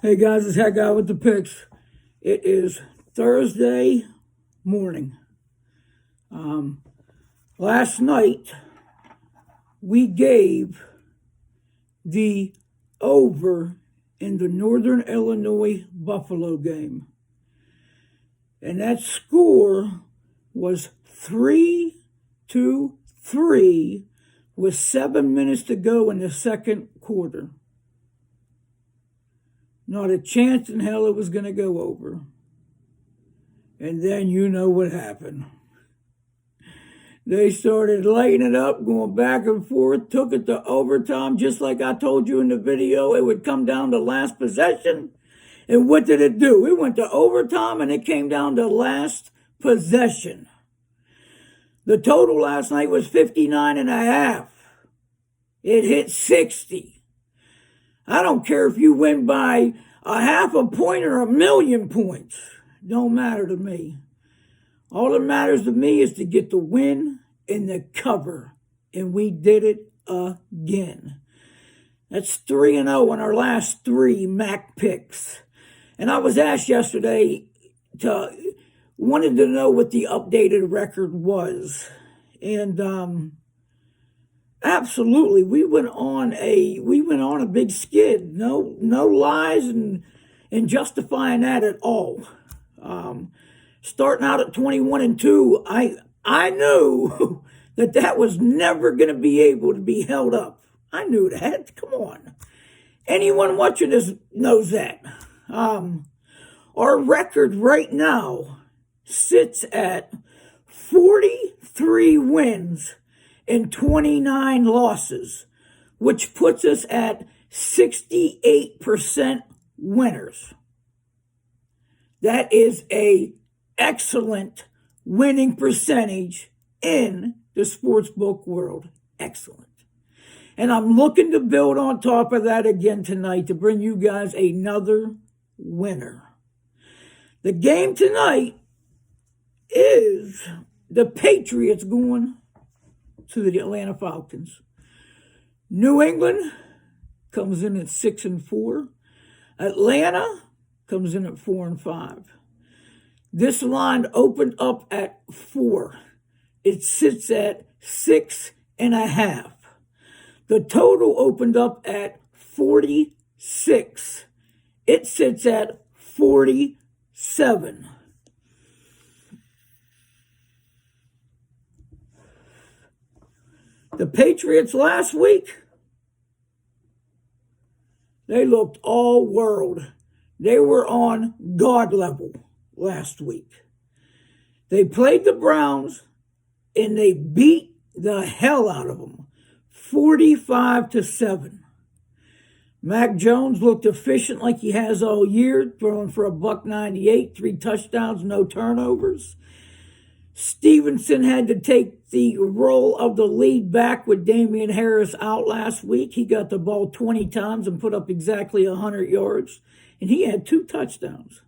Hey guys, it's Head Guy with the picks. It is Thursday morning. Last night we gave the over in the Northern Illinois Buffalo game, and that score was 3-3 with 7 minutes to go in the second quarter. Not a chance in hell it was going to go over. And then you know what happened. They started lighting it up, going back and forth, took it to overtime, just like I told you in the video. It would come down to last possession. And what did it do? It went to overtime, and it came down to last possession. The total last night was 59.5. It hit 60. I don't care if you win by a half a point or 1,000,000 points. Don't matter to me. All that matters to me is to get the win and the cover. And we did it again. That's 3-0 on our last 3 MAC picks. And I was asked yesterday, wanted to know what the updated record was. And absolutely, we went on a big skid. No lies and justifying that at all. Starting out at 21-2, I knew that was never going to be able to be held up. I knew that. Come on, anyone watching this knows that. Our record right now sits at 43 wins and 29 losses, which puts us at 68% winners. That is a excellent winning percentage in the sportsbook world. Excellent. And I'm looking to build on top of that again tonight to bring you guys another winner. The game tonight is the Patriots going to the Atlanta Falcons. New England comes in at 6-4. Atlanta comes in at 4-5. This line opened up at 4. It sits at 6.5. The total opened up at 46. It sits at 47. The Patriots last week, they looked all world. They were on God level last week. They played the Browns, and they beat the hell out of them, 45-7. Mac Jones looked efficient like he has all year, throwing for $198, 3 touchdowns, no turnovers. Stevenson had to take the role of the lead back with Damian Harris out last week. He got the ball 20 times and put up exactly 100 yards, and he had 2 touchdowns.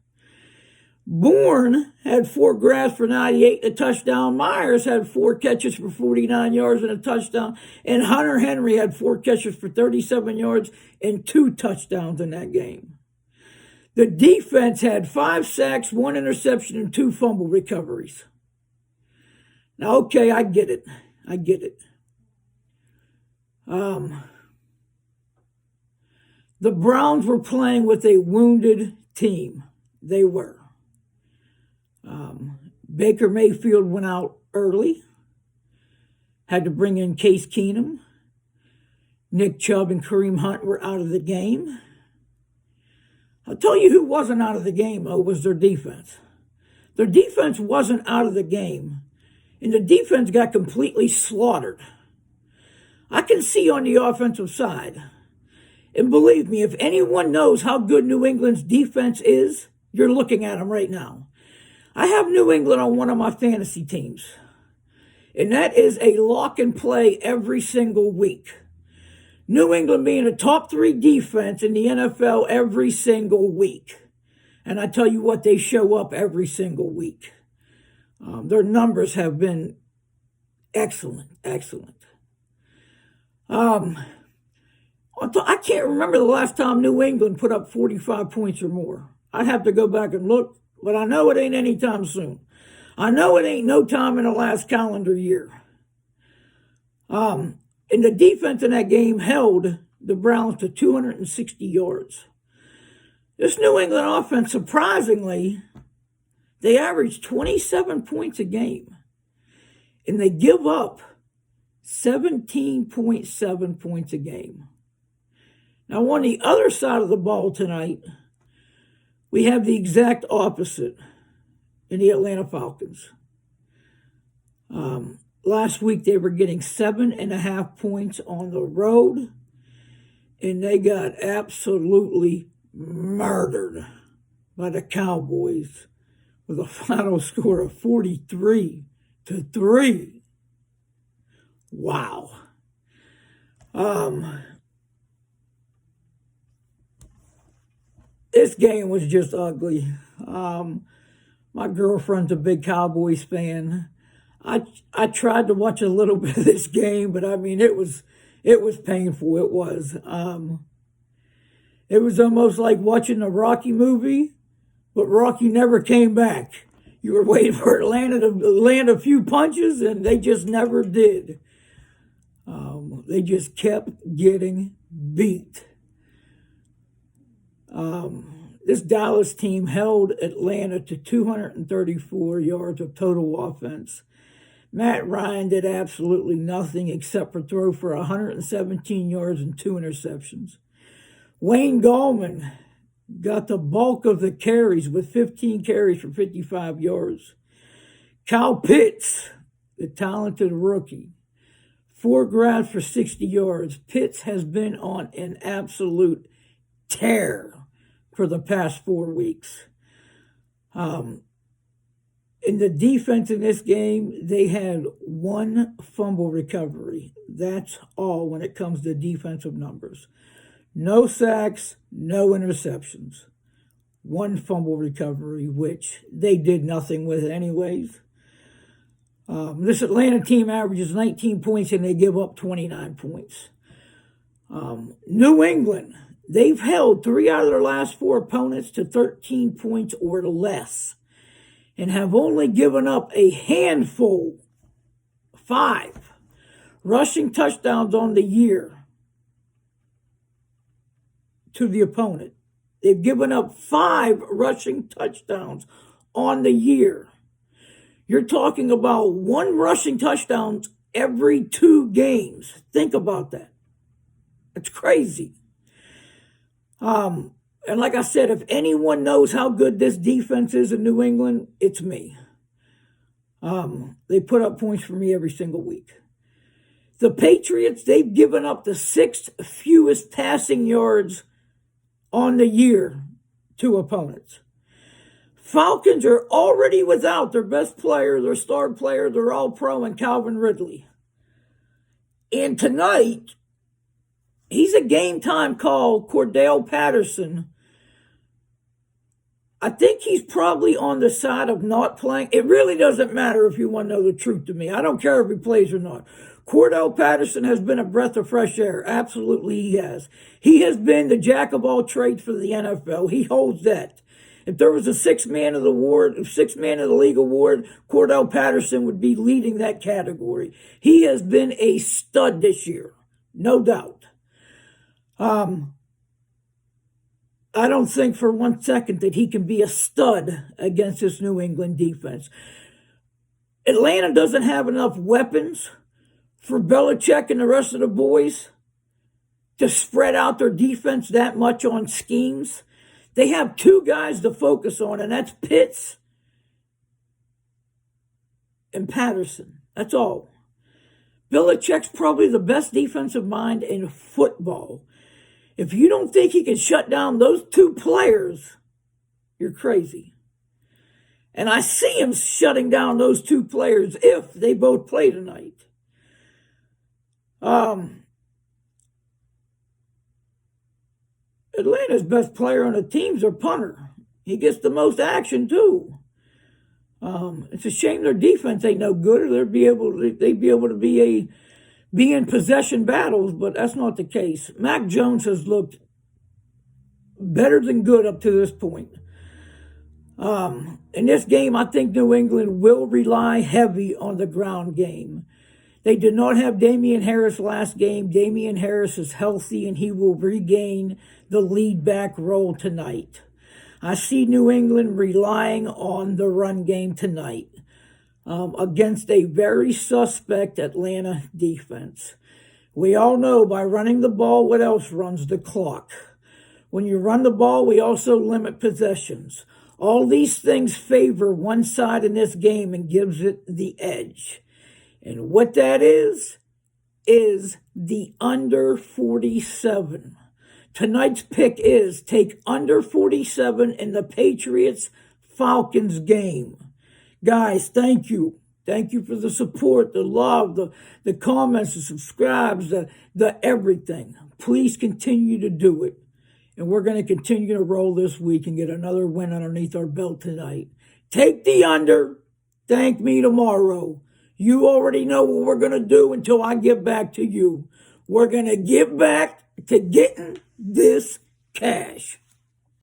Bourne had 4 grabs for 98 and a touchdown. Myers had 4 catches for 49 yards and a touchdown. And Hunter Henry had 4 catches for 37 yards and 2 touchdowns in that game. The defense had 5 sacks, 1 interception, and 2 fumble recoveries. Now, okay, I get it. The Browns were playing with a wounded team. They were. Baker Mayfield went out early. Had to bring in Case Keenum. Nick Chubb and Kareem Hunt were out of the game. I'll tell you who wasn't out of the game, though, was their defense. Their defense wasn't out of the game. And the defense got completely slaughtered. I can see on the offensive side. And believe me, if anyone knows how good New England's defense is, you're looking at them right now. I have New England on one of my fantasy teams. And that is a lock and play every single week. New England being a top 3 defense in the NFL every single week. And I tell you what, they show up every single week. Their numbers have been excellent. I can't remember the last time New England put up 45 points or more. I'd have to go back and look, but I know it ain't anytime soon. I know it ain't no time in the last calendar year. And the defense in that game held the Browns to 260 yards. This New England offense, surprisingly, they average 27 points a game, and they give up 17.7 points a game. Now, on the other side of the ball tonight, we have the exact opposite in the Atlanta Falcons. Last week, they were getting 7.5 points on the road, and they got absolutely murdered by the Cowboys with a final score of 43-3. Wow. This game was just ugly. My girlfriend's a big Cowboys fan. I tried to watch a little bit of this game, but I mean, it was painful. It was. It was almost like watching a Rocky movie, but Rocky never came back. You were waiting for Atlanta to land a few punches, and they just never did. They just kept getting beat. This Dallas team held Atlanta to 234 yards of total offense. Matt Ryan did absolutely nothing except for throw for 117 yards and 2 interceptions. Wayne Gallman got the bulk of the carries with 15 carries for 55 yards. Kyle Pitts, the talented rookie, 4 grabs for 60 yards. Pitts has been on an absolute tear for the past 4 weeks. In the defense in this game, they had 1 fumble recovery. That's all when it comes to defensive numbers. No sacks, no interceptions. 1 fumble recovery, which they did nothing with anyways. This Atlanta team averages 19 points and they give up 29 points. New England, they've held 3 out of their last 4 opponents to 13 points or less and have only given up a handful, 5 rushing touchdowns on the year to the opponent. They've given up 5 rushing touchdowns on the year. You're talking about 1 rushing touchdown every 2 games. Think about that. It's crazy. And like I said, if anyone knows how good this defense is in New England, it's me. They put up points for me every single week. The Patriots, they've given up the 6th fewest passing yards on the year to opponents. Falcons are already without their best player, their star player, their all-pro, and Calvin Ridley. And tonight, he's a game-time call, Cordell Patterson. I think he's probably on the side of not playing. It really doesn't matter if you want to know the truth to me. I don't care if he plays or not. Cordell Patterson has been a breath of fresh air. Absolutely he has. He has been the jack of all trades for the NFL. He holds that. If there was a 6th man of the league award, Cordell Patterson would be leading that category. He has been a stud this year, no doubt. I don't think for 1 second that he can be a stud against this New England defense. Atlanta doesn't have enough weapons for Belichick and the rest of the boys to spread out their defense that much on schemes. They have 2 guys to focus on, and that's Pitts and Patterson. That's all. Belichick's probably the best defensive mind in football. If you don't think he can shut down those 2 players, you're crazy. And I see him shutting down those 2 players if they both play tonight. Atlanta's best player on the team's their punter. He gets the most action too. It's a shame their defense ain't no good, or they'd be able to be be in possession battles, but that's not the case. Mac Jones has looked better than good up to this point. In this game, I think New England will rely heavy on the ground game. They did not have Damian Harris last game. Damian Harris is healthy, and he will regain the lead back role tonight. I see New England relying on the run game tonight against a very suspect Atlanta defense. We all know by running the ball, what else runs the clock? When you run the ball, we also limit possessions. All these things favor one side in this game and gives it the edge. And what that is the under 47. Tonight's pick is take under 47 in the Patriots-Falcons game. Guys, thank you. Thank you for the support, the love, the comments, the subscribes, the everything. Please continue to do it. And we're going to continue to roll this week and get another win underneath our belt tonight. Take the under. Thank me tomorrow. You already know what we're going to do until I get back to you. We're going to get back to getting this cash.